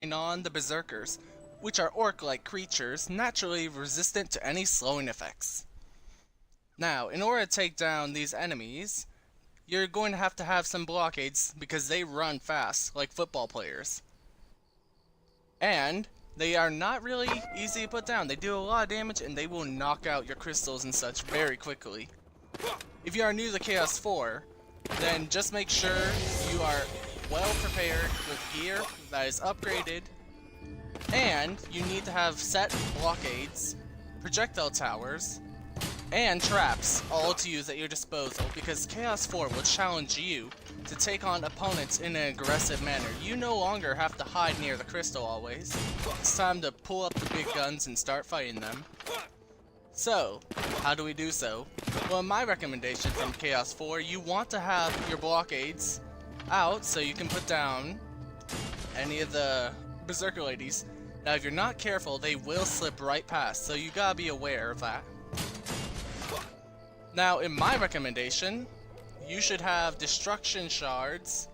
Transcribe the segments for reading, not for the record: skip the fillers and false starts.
On the Berserkers, which are orc-like creatures naturally resistant to any slowing effects. Now, in order to take down these enemies, you're going to have some blockades because they run fast, like football players. And they are not really easy to put down. They do a lot of damage and they will knock out your crystals and such very quickly. If you are new to Chaos 4, then just make sure you are well prepared with gear that is upgraded, and you need to have set blockades, projectile towers, and traps all to use at your disposal, because Chaos 4 will challenge you to take on opponents in an aggressive manner. You no longer have to hide near the crystal always. It's time to pull up the big guns and start fighting them. So, how do we do so? Well, my recommendation from Chaos 4, you want to have your blockades out so you can put down any of the Berserker ladies. Now, if you're not careful, they will slip right past, so you gotta be aware of that. Now, in my recommendation, you should have destruction shards,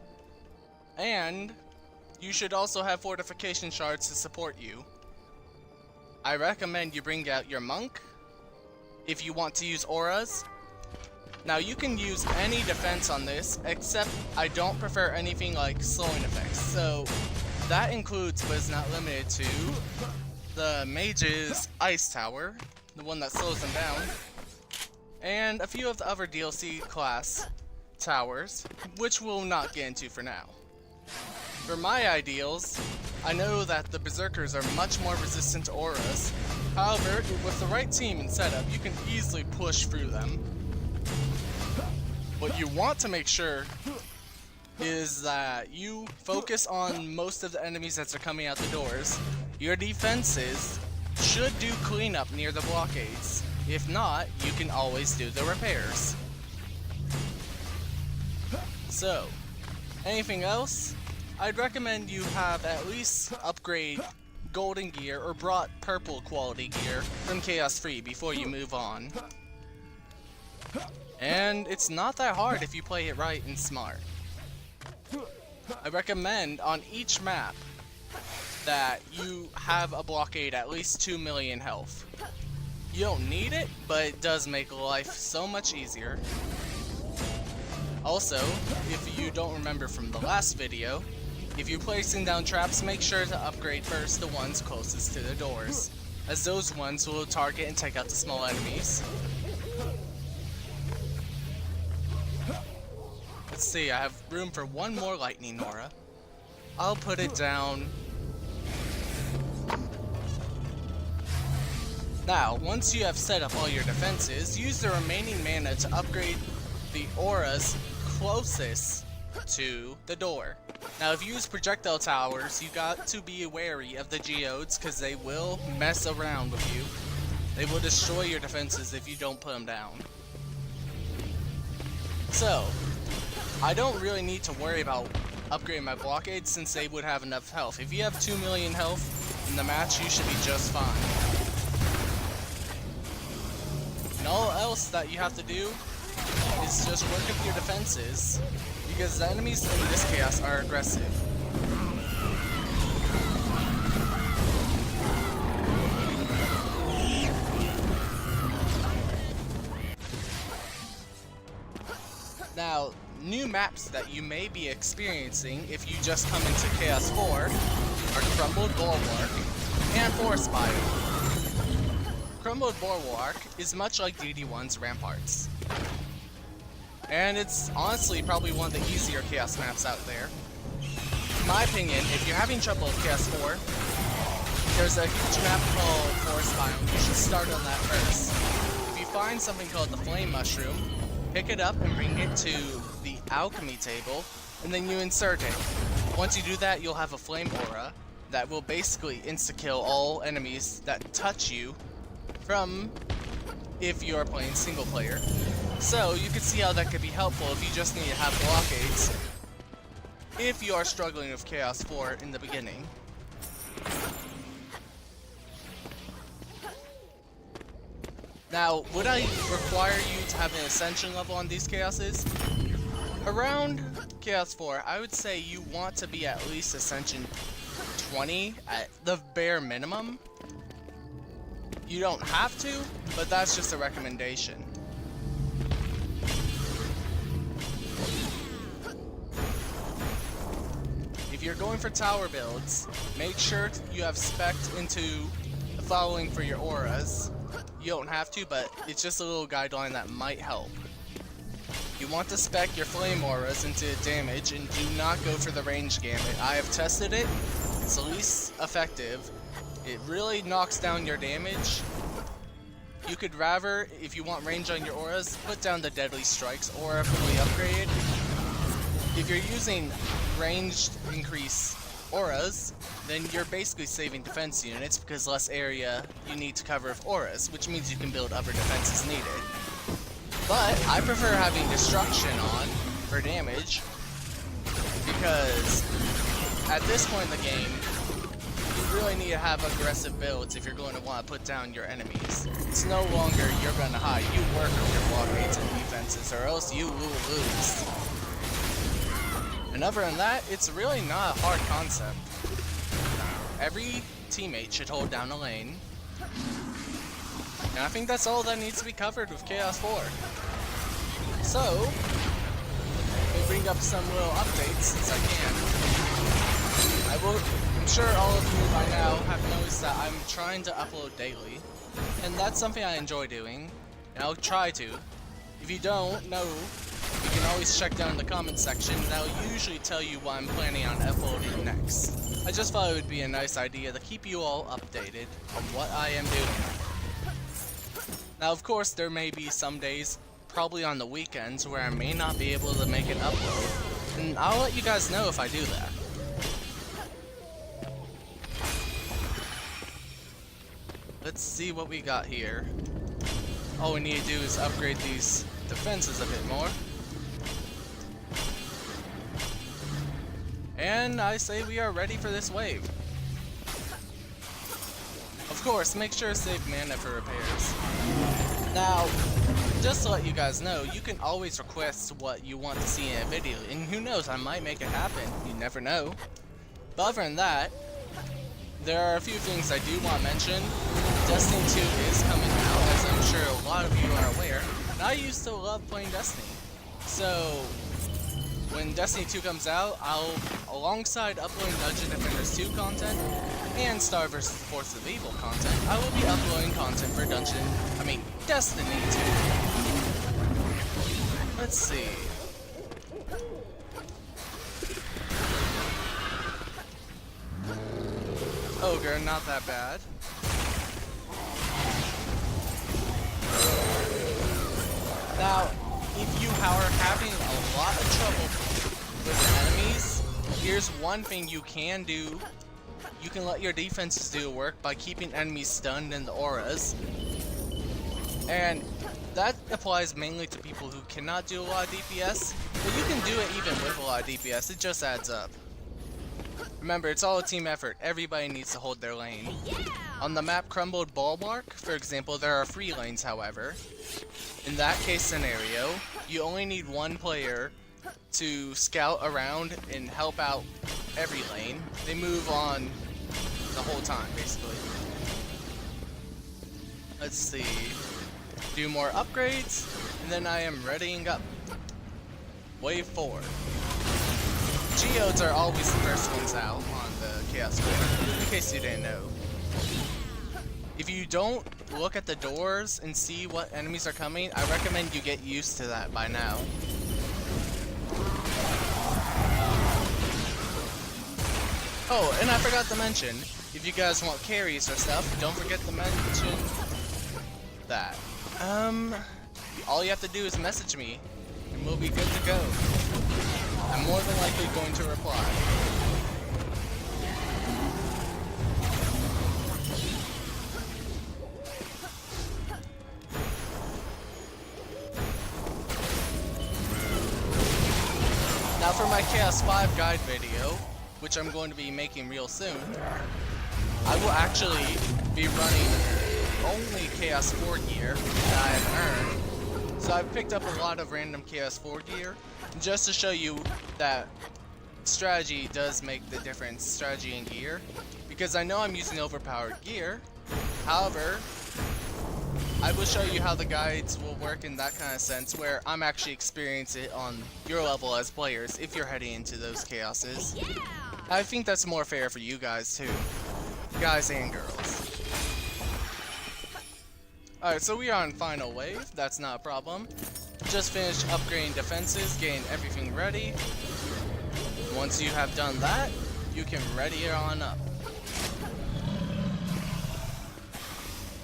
and you should also have fortification shards to support you. I recommend you bring out your monk if you want to use auras. Now, you can use any defense on this, except I don't prefer anything like slowing effects. So that includes, but is not limited to, the mage's ice tower, the one that slows them down, and a few of the other DLC class towers, which we'll not get into for now. For my ideals, I know that the Berserkers are much more resistant to auras. However, with the right team and setup, you can easily push through them. What you want to make sure is that you focus on most of the enemies that are coming out the doors. Your defenses should do cleanup near the blockades. If not, you can always do the repairs. So, anything else? I'd recommend you have at least upgrade golden gear or brought purple quality gear from Chaos 3 before you move on. And it's not that hard if you play it right and smart. I recommend on each map that you have a blockade at least 2 million health. You don't need it, but it does make life so much easier. Also, if you don't remember from the last video, if you're placing down traps, make sure to upgrade first the ones closest to the doors, as those ones will target and take out the small enemies. Let's see, I have room for one more lightning aura. I'll put it down. Now, once you have set up all your defenses, use the remaining mana to upgrade the auras closest to the door. Now, if you use projectile towers, you got to be wary of the geodes, because they will mess around with you. They will destroy your defenses if you don't put them down. So, I don't really need to worry about upgrading my blockades since they would have enough health. If you have 2 million health in the match, you should be just fine. And all else that you have to do is just work with your defenses, because the enemies in this chaos are aggressive. Now, new maps that you may be experiencing if you just come into Chaos 4 are Crumbled Bulwark and Forest Biome. Crumbled Bulwark is much like DD1's Ramparts, and it's honestly probably one of the easier Chaos maps out there. In my opinion, if you're having trouble with Chaos 4, there's a huge map called Forest Biome. You should start on that first. If you find something called the Flame Mushroom, pick it up and bring it to the alchemy table, and then you insert it. Once you do that, you'll have a flame aura that will basically insta-kill all enemies that touch you from if you are playing single player. So you can see how that could be helpful if you just need to have blockades if you are struggling with Chaos 4 in the beginning. Now, would I require you to have an Ascension level on these Chaoses? Around Chaos 4, I would say you want to be at least Ascension 20 at the bare minimum. You don't have to, but that's just a recommendation. If you're going for tower builds, make sure you have spec'd into the following for your auras. You don't have to, but it's just a little guideline that might help. You want to spec your flame auras into damage and do not go for the range gamut. I have tested it, it's the least effective. It really knocks down your damage. You could rather, if you want range on your auras, put down the deadly strikes or fully upgraded. If you're using ranged increase auras, then you're basically saving defense units because less area you need to cover with auras, which means you can build other defenses needed. But I prefer having destruction on for damage because at this point in the game, you really need to have aggressive builds if you're going to want to put down your enemies. It's no longer you're going to hide, you work on your blockades and defenses or else you will lose. And other than that, it's really not a hard concept. Every teammate should hold down a lane. And I think that's all that needs to be covered with Chaos 4. So, let me bring up some little updates since I can. I'm sure all of you by now have noticed that I'm trying to upload daily. And that's something I enjoy doing. And I'll try to. If you don't know, you can always check down in the comment section, and I'll usually tell you what I'm planning on uploading next. I just thought it would be a nice idea to keep you all updated on what I am doing. Now of course there may be some days, probably on the weekends, where I may not be able to make an upload, and I'll let you guys know if I do that. Let's see what we got here. All we need to do is upgrade these defenses a bit more. And I say we are ready for this wave. Of course, make sure to save mana for repairs. Now, just to let you guys know, you can always request what you want to see in a video, and who knows, I might make it happen. You never know. But other than that, there are a few things I do want to mention. Destiny 2 is coming out, as I'm sure a lot of you are aware. And I used to love playing Destiny. So, when Destiny 2 comes out, I'll, alongside uploading Dungeon Defenders 2 content and Star vs. Force of Evil content, I will be uploading content for Destiny 2. Let's see. Ogre, not that bad. Now, if you are having a lot of trouble with enemies, here's one thing you can do. You can let your defenses do the work by keeping enemies stunned in the auras. And that applies mainly to people who cannot do a lot of DPS, but you can do it even with a lot of DPS, it just adds up. Remember, it's all a team effort, everybody needs to hold their lane. On the map Crumbled Bulwark, for example, there are 3 lanes, however. In that case scenario, you only need one player to scout around and help out every lane. They move on the whole time, basically. Let's see. Do more upgrades, and then I am readying up. Wave 4. Geodes are always the first ones out on the Chaos 4, in case you didn't know. If you don't look at the doors and see what enemies are coming, I recommend you get used to that by now. Oh, and I forgot to mention, if you guys want carries or stuff, don't forget to mention that. All you have to do is message me, and we'll be good to go. I'm more than likely going to reply. Now for my Chaos 5 guide video, which I'm going to be making real soon, I will actually be running only Chaos 4 gear that I have earned. So I've picked up a lot of random Chaos 4 gear, just to show you that strategy does make the difference, strategy and gear, because I know I'm using overpowered gear. However, I will show you how the guides will work in that kind of sense, where I'm actually experiencing it on your level as players if you're heading into those chaoses. I think that's more fair for you guys too, guys and girls. Alright, so we are on final wave, that's not a problem. Just finished upgrading defenses, getting everything ready. Once you have done that, you can ready it on up.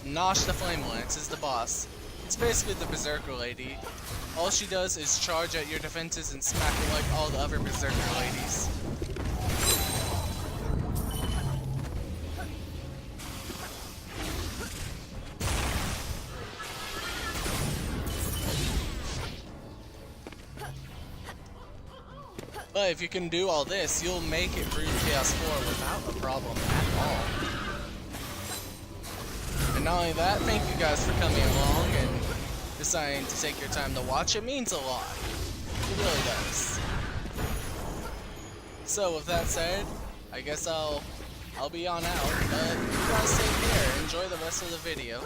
Nosh the Flame Lance is the boss. It's basically the Berserker lady. All she does is charge at your defenses and smack it like all the other Berserker ladies. But if you can do all this, you'll make it through Chaos 4 without a problem at all. And not only that, thank you guys for coming along and deciding to take your time to watch. It means a lot. It really does. So with that said, I guess I'll be on out. But you guys take care. Enjoy the rest of the video.